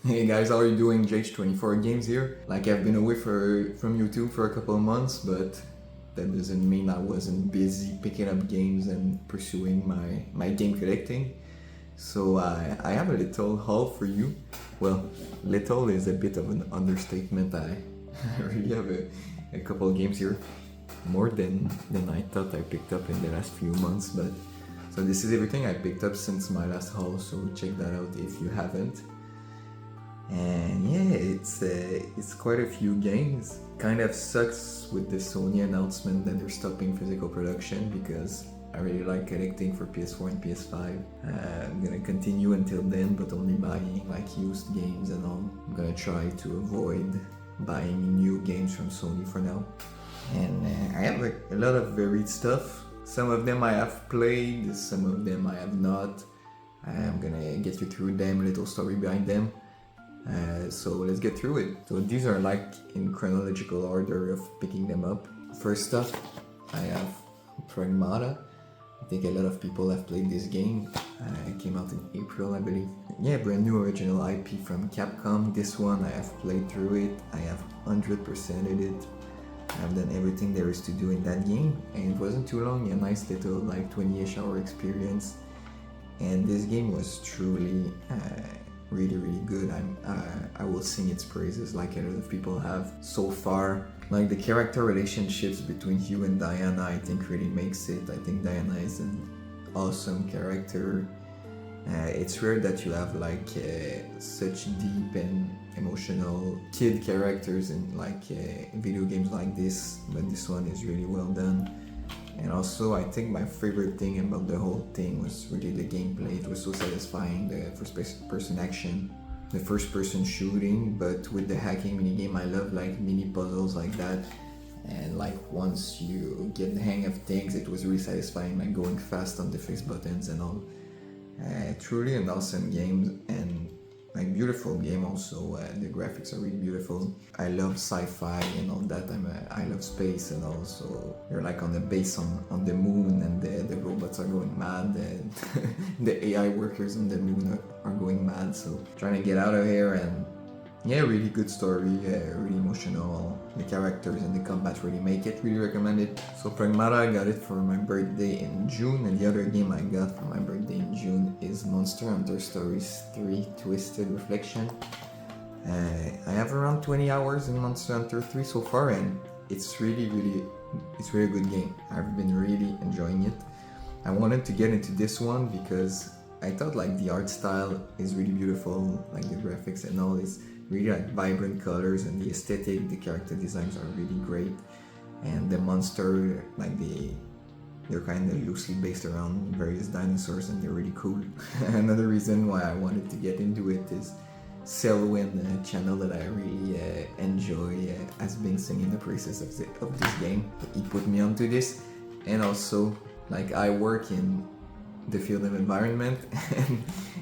Hey guys, how are you doing? JH24 Games here. Like, I've been away from YouTube for a couple of months, but that doesn't mean I wasn't busy picking up games and pursuing my game collecting. So I have a little haul for you. Well, little is a bit of an understatement. I really have a couple of games here. More than I thought I picked up in the last few months, but so this is everything I picked up since my last haul, so check that out if you haven't. And yeah, it's quite a few games. Kind of sucks with the Sony announcement that they're stopping physical production because I really like collecting for PS4 and PS5. I'm gonna continue until then, but only buying like used games and all. I'm gonna try to avoid buying new games from Sony for now. And I have a lot of varied stuff. Some of them I have played, some of them I have not. I'm gonna get you through them, little story behind them. So let's get through it. So these are like in chronological order of picking them up. First up, I have Pragmata. I think a lot of people have played this game. It came out in April, I believe. Yeah, brand new original IP from Capcom. This one I have played through it. I have 100%ed it. I've done everything there is to do in that game, and it wasn't too long. A nice little like 20-ish hour experience. And this game was truly really good. I will sing its praises like a lot of people have so far. Like the character relationships between Hugh and Diana, I think really makes it. I think Diana is an awesome character. It's rare that you have like such deep and emotional kid characters in like video games like this, but this one is really well done. And also, I think my favorite thing about the whole thing was really the gameplay. It was so satisfying, the first-person action, the first-person shooting, but with the hacking minigame, I love like mini puzzles like that. And like once you get the hang of things, it was really satisfying, like going fast on the fix buttons and all. Truly an awesome game, and like beautiful game also. The graphics are really beautiful. I love sci-fi and all that. I love space and all. So you're like on the base on the moon, and the robots are going mad, and the AI workers on the moon are going mad. So trying to get out of here, and yeah, really good story, really emotional. The characters and the combat really make it. Really recommend it. So Pragmata, I got it for my birthday in June, and the other game I got for my birthday in June is Monster Hunter Stories 3 Twisted Reflection. I have around 20 hours in Monster Hunter 3 so far, and it's really a good game. I've been really enjoying it. I wanted to get into this one because I thought like the art style is really beautiful, like the graphics and all is really like vibrant colors, and the aesthetic, the character designs are really great, and the monster, like they're kind of loosely based around various dinosaurs, and they're really cool. Another reason why I wanted to get into it is Selwyn, a channel that I really enjoy, has been singing the praises of this game. He put me onto this, and also like I work in the field of environment,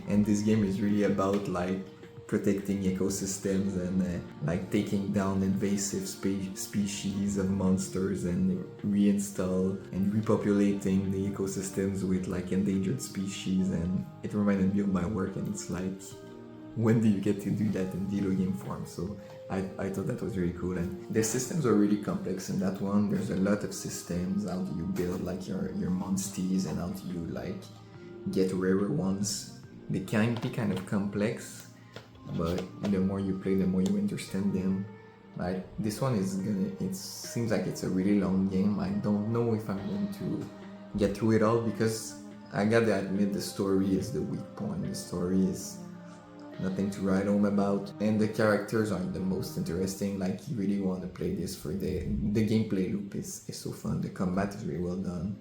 and this game is really about like protecting ecosystems and like taking down invasive species of monsters and reinstall and repopulating the ecosystems with like endangered species. And it reminded me of my work, and it's like, when do you get to do that in video game form? So I thought that was really cool, and the systems are really complex in that one. There's a lot of systems. How do you build like your monsties, and how do you like get rarer ones? They can be kind of complex, but the more you play, the more you understand them. Like this one it seems like it's a really long game. I don't know if I'm going to get through it all, because I gotta admit the story is the weak point. The story is nothing to write home about, and the characters aren't the most interesting. Like you really want to play this for the gameplay loop is so fun. The combat is really well done,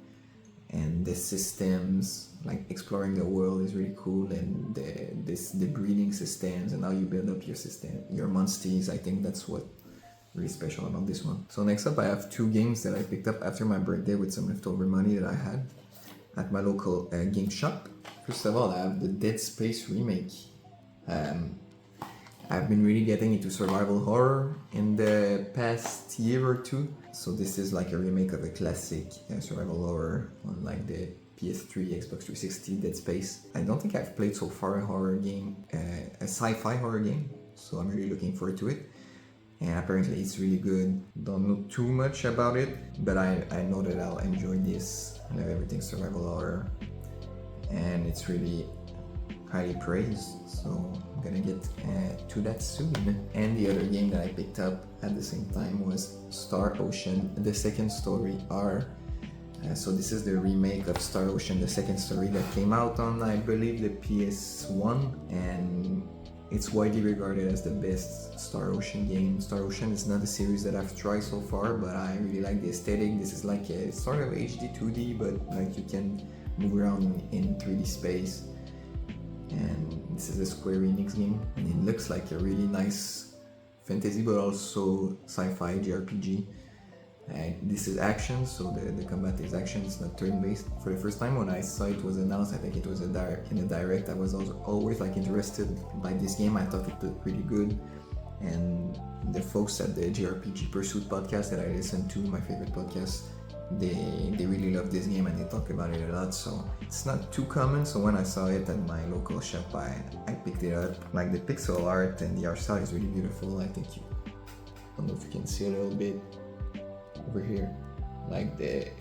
and the systems, like exploring the world, is really cool, and the breeding systems and how you build up your monsties, I think that's what really special about this one. So next up, I have two games that I picked up after my birthday with some leftover money that I had at my local game shop. First of all, I have the Dead Space remake. I've been really getting into survival horror in the past year or two. So this is like a remake of a classic survival horror on like the PS3, Xbox 360, Dead Space. I don't think I've played so far a horror game, a sci-fi horror game, so I'm really looking forward to it. And apparently it's really good. Don't know too much about it, but I know that I'll enjoy this. I love everything survival horror, and it's really highly praised, so I'm gonna get to that soon. And the other game that I picked up at the same time was Star Ocean: The Second Story R. So this is the remake of Star Ocean: The Second Story that came out on, I believe, the PS1, and it's widely regarded as the best Star Ocean game. Star Ocean is not a series that I've tried so far, but I really like the aesthetic. This is like a sort of HD 2D, but like you can move around in 3D space. And this is a Square Enix game, and it looks like a really nice fantasy but also sci-fi JRPG. This is action, so the combat is action, it's not turn-based. For the first time when I saw it was announced, I think it was in a direct, I was always like interested by this game. I thought it looked really good, and the folks at the JRPG Pursuit podcast that I listen to, my favorite podcast, they really love this game and they talk about it a lot, so it's not too common. So when I saw it at my local shop, I picked it up. Like the pixel art and the art style is really beautiful. I don't know if you can see a little bit over here, like the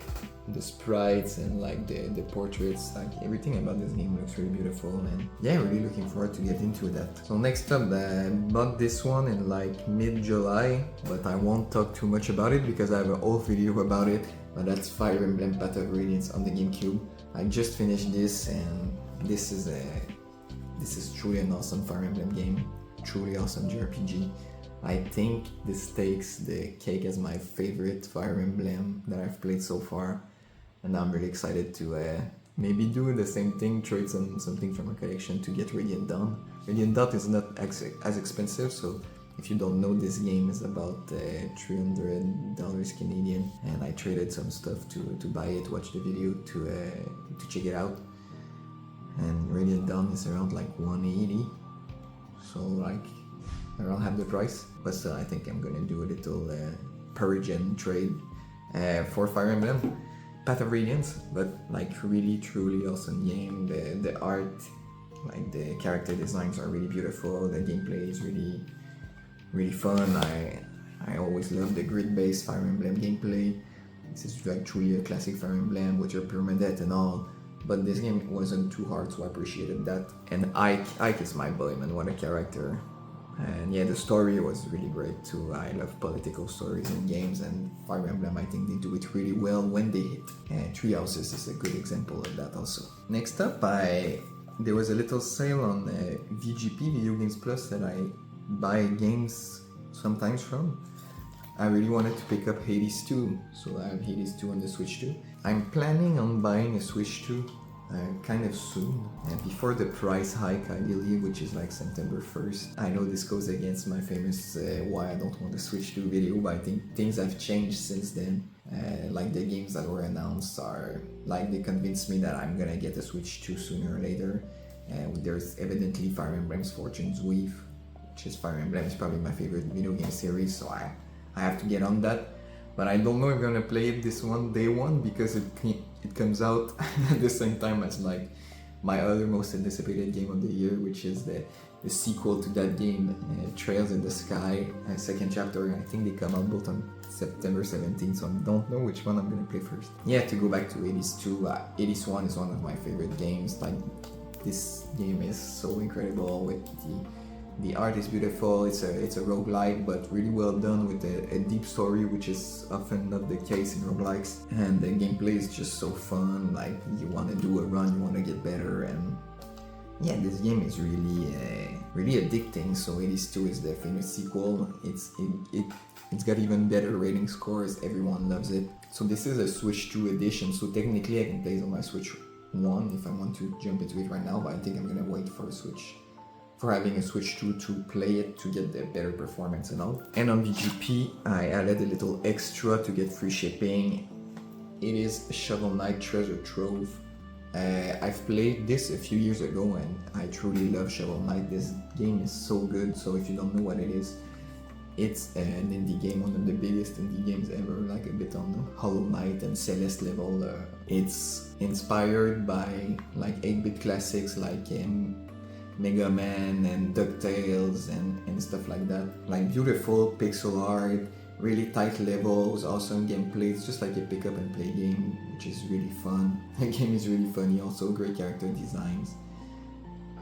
sprites and like the portraits, like everything about this game looks really beautiful, and yeah, really looking forward to get into that. So next up, I bought this one in like mid-July, but I won't talk too much about it because I have a whole video about it. But that's Fire Emblem Path of Radiance on the Gamecube. I just finished this, and this is truly an awesome Fire Emblem game, truly awesome JRPG. I think this takes the cake as my favorite Fire Emblem that I've played so far, and I'm really excited to maybe do the same thing, trade something from a collection to get Radiant Dawn. Radiant Dawn is not as expensive, so if you don't know, this game is about $300 Canadian, and I traded some stuff to buy it, watch the video, to check it out. And Radiant Dawn is around like $180, so like around half the price. But still, I think I'm gonna do a little Parisian trade for Fire Emblem Path of Radiance. But like really truly awesome game. The art, like the character designs are really beautiful. The gameplay is really fun. I always love the grid-based Fire Emblem gameplay. This is like truly a classic Fire Emblem with your permadeath and all. But this game wasn't too hard, so I appreciated that. And Ike is my boy, man, what a character. And yeah, the story was really great too. I love political stories in games, and Fire Emblem, I think they do it really well when they hit. And Three Houses is a good example of that also. Next up, there was a little sale on VGP, Video Games Plus, that I buy games sometimes from. I really wanted to pick up Hades 2, so I have Hades 2 on the Switch too. I'm planning on buying a Switch 2 kind of soon, before the price hike ideally, which is like September 1st. I know this goes against my famous why I don't want to Switch 2 video, but I think things have changed since then. Like the games that were announced are like, they convinced me that I'm gonna get a Switch 2 sooner or later. There's evidently Fire Emblem's Fortune's Weave, which is Fire Emblem is probably my favorite video game series, so I have to get on that. But I don't know if I'm gonna play it this day one because it comes out at the same time as like my other most anticipated game of the year, which is the sequel to that game, Trails in the Sky, second chapter. I think they come out both on September 17th, so I don't know which one I'm gonna play first. Yeah, to go back to Hades 2, Hades 1 is one of my favorite games. Like, this game is so incredible with the art is beautiful. It's a roguelike, but really well done with a deep story, which is often not the case in roguelikes. And the gameplay is just so fun. Like, you want to do a run, you want to get better, and yeah, this game is really addicting. So Hades 2 is the famous sequel. It's got even better rating scores. Everyone loves it. So this is a Switch 2 edition. So technically, I can play it on my Switch 1 if I want to jump into it right now. But I think I'm gonna wait for having a Switch 2 to play it to get the better performance and all. And on VGP, I added a little extra to get free shipping. It is Shovel Knight Treasure Trove. I've played this a few years ago and I truly love Shovel Knight. This game is so good, so if you don't know what it is, It's an indie game, one of the biggest indie games ever, like a bit on the Hollow Knight and Celeste level. It's inspired by like 8-bit classics like Mega Man and DuckTales and stuff like that. Like beautiful pixel art, really tight levels, awesome gameplay. It's just like a pick up and play game, which is really fun. The game is really funny, also great character designs.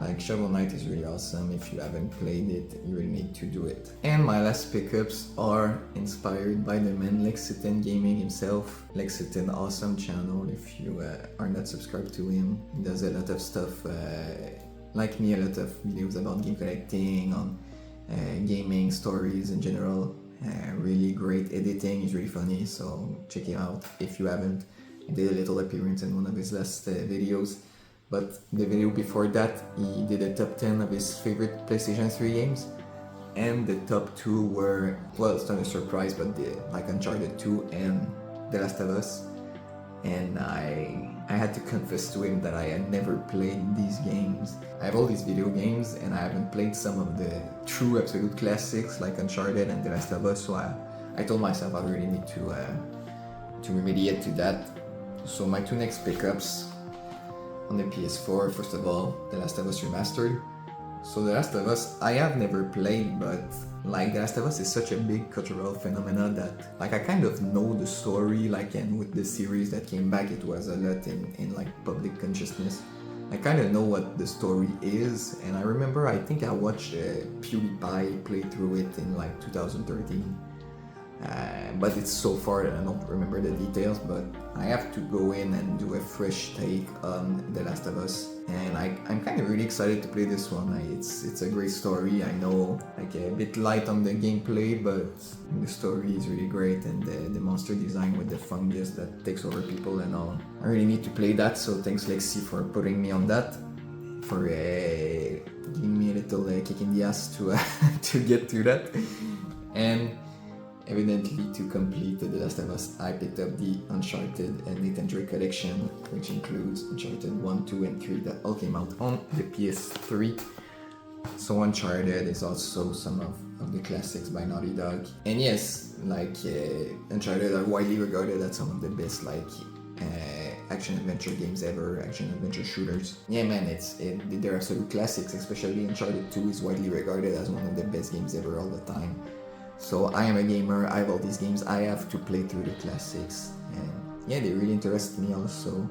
Like Shovel Knight is really awesome. If you haven't played it, you really need to do it. And my last pickups are inspired by the man Lexington Gaming himself. Lexington, awesome channel. If you are not subscribed to him, he does a lot of stuff like me, a lot of videos about game collecting, on gaming stories in general. Really great editing, he's really funny, so check him out if you haven't. I did a little appearance in one of his last videos. But the video before that, he did a top 10 of his favorite PlayStation 3 games. And the top 2 were, well, it's not a surprise, but like Uncharted 2 and The Last of Us. And I had to confess to him that I had never played these games. I have all these video games and I haven't played some of the true absolute classics like Uncharted and The Last of Us, so I told myself I really need to remediate to that. So my 2 next pickups on the PS4, first of all, The Last of Us Remastered. So The Last of Us, I have never played, but like The Last of Us is such a big cultural phenomenon that like I kind of know the story, like, and with the series that came back, it was a lot in like public consciousness. I kind of know what the story is, and I remember I think I watched PewDiePie play through it in like 2013. But it's so far that I don't remember the details, but I have to go in and do a fresh take on The Last of Us, and I'm kind of really excited to play this one. It's a great story. I know, like, a bit light on the gameplay, but the story is really great, and the monster design with the fungus that takes over people and all. I really need to play that, so thanks Lexi for putting me on that, for giving me a little kick in the ass to to get to that. And evidently, to complete The Last of Us, I picked up the Uncharted and Nathan Drake collection, which includes Uncharted 1, 2, and 3 that all came out on the PS3. So Uncharted is also some of the classics by Naughty Dog. And yes, like Uncharted are widely regarded as some of the best like action-adventure games ever, action-adventure shooters. Yeah man, they're absolute classics, especially Uncharted 2 is widely regarded as one of the best games ever all the time. So I am a gamer, I have all these games, I have to play through the classics, and yeah, they really interest me also.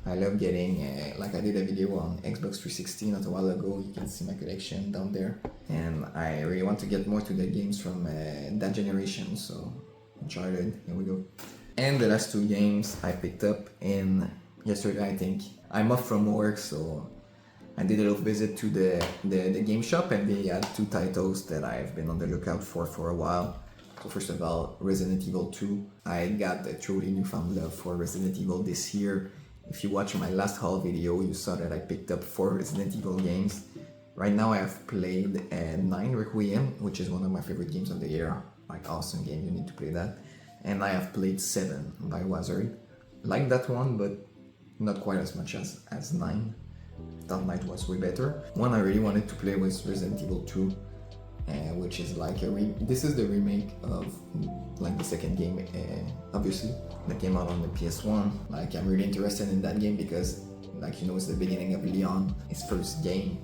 I love getting, like I did a video on Xbox 360 not a while ago, you can see my collection down there, and I really want to get more to the games from that generation, so Uncharted, here we go. And the last 2 games I picked up in yesterday, I think. I'm off from work, so I did a little visit to the game shop, and they had 2 titles that I've been on the lookout for a while. So first of all, Resident Evil 2. I got a truly newfound love for Resident Evil this year. If you watched my last haul video, you saw that I picked up 4 Resident Evil games. Right now I have played 9 Requiem, which is one of my favorite games of the year. Like, awesome game, you need to play that. And I have played 7 Biohazard. Like that one, but not quite as much as 9. That night was way better. One I really wanted to play was Resident Evil 2, which is like this is the remake of like the second game, obviously, that came out on the PS1. Like, I'm really interested in that game because, like, you know, it's the beginning of Leon, his first game,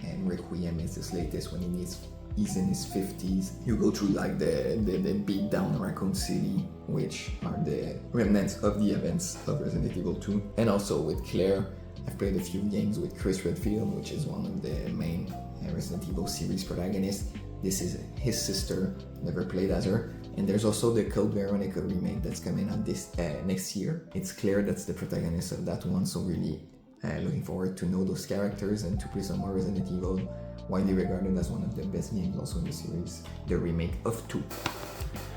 and Requiem is his latest when he's in his 50s. You go through like the beat down Raccoon City, which are the remnants of the events of Resident Evil 2, and also with Claire. I've played a few games with Chris Redfield, which is one of the main Resident Evil series protagonists. This is his sister, never played as her. And there's also the Code Veronica remake that's coming out this next year. It's Claire that's the protagonist of that one, so really looking forward to know those characters and to play some more Resident Evil, widely regarded as one of the best games also in the series, the remake of 2.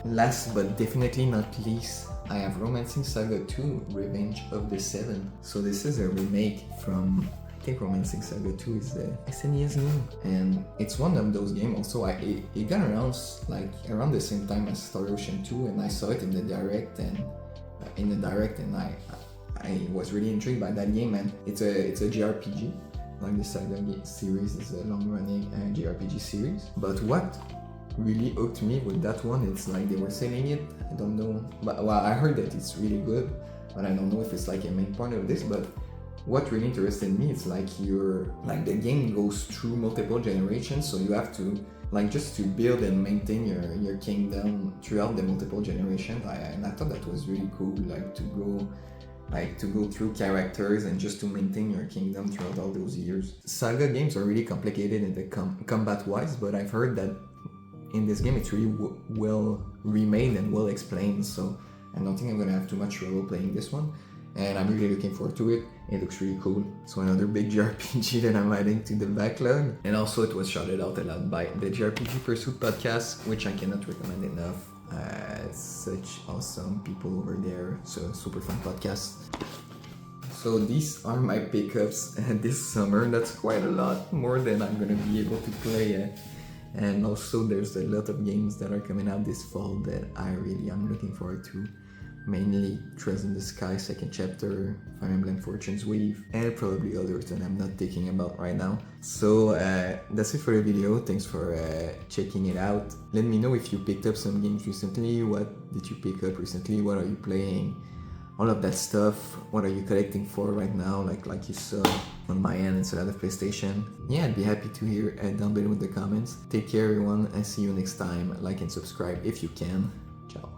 Last but definitely not least, I have Romancing Saga 2, Revenge of the Seven. So this is a remake from, I think Romancing Saga 2 is the SNES game. And it's one of those games also, it got announced like around the same time as Star Ocean 2, and I saw it in the direct, and I was really intrigued by that game, and it's a JRPG. Like the Saga series is a long-running JRPG series. But what really hooked me with that one. It's like they were selling it. I don't know, but well, I heard that it's really good, but I don't know if it's like a main point of this. But what really interested me, it's like the game goes through multiple generations, so you have to like just to build and maintain your kingdom throughout the multiple generations. And I thought that was really cool, like to go through characters and just to maintain your kingdom throughout all those years. Saga games are really complicated in the combat wise, but I've heard that in this game it's really well remade and well explained, so I don't think I'm gonna have too much trouble playing this one, and I'm really looking forward to it. It looks really cool. So another big JRPG that I'm adding to the backlog. And also it was shouted out a lot by the JRPG Pursuit podcast, which I cannot recommend enough. Such awesome people over there, so super fun podcast. So these are my pickups this summer. That's quite a lot more than I'm gonna be able to play. And also there's a lot of games that are coming out this fall that I really am looking forward to. Mainly Trails in the Sky second chapter, Fire Emblem Fortune's Weave, and probably others that I'm not thinking about right now. So that's it for the video. Thanks for checking it out. Let me know if you picked up some games recently. What did you pick up recently? What are you playing? All of that stuff. What are you collecting for right now? Like you saw on my end instead of the PlayStation. Yeah, I'd be happy to hear down below in the comments. Take care everyone, and see you next time. Like and subscribe if you can. Ciao.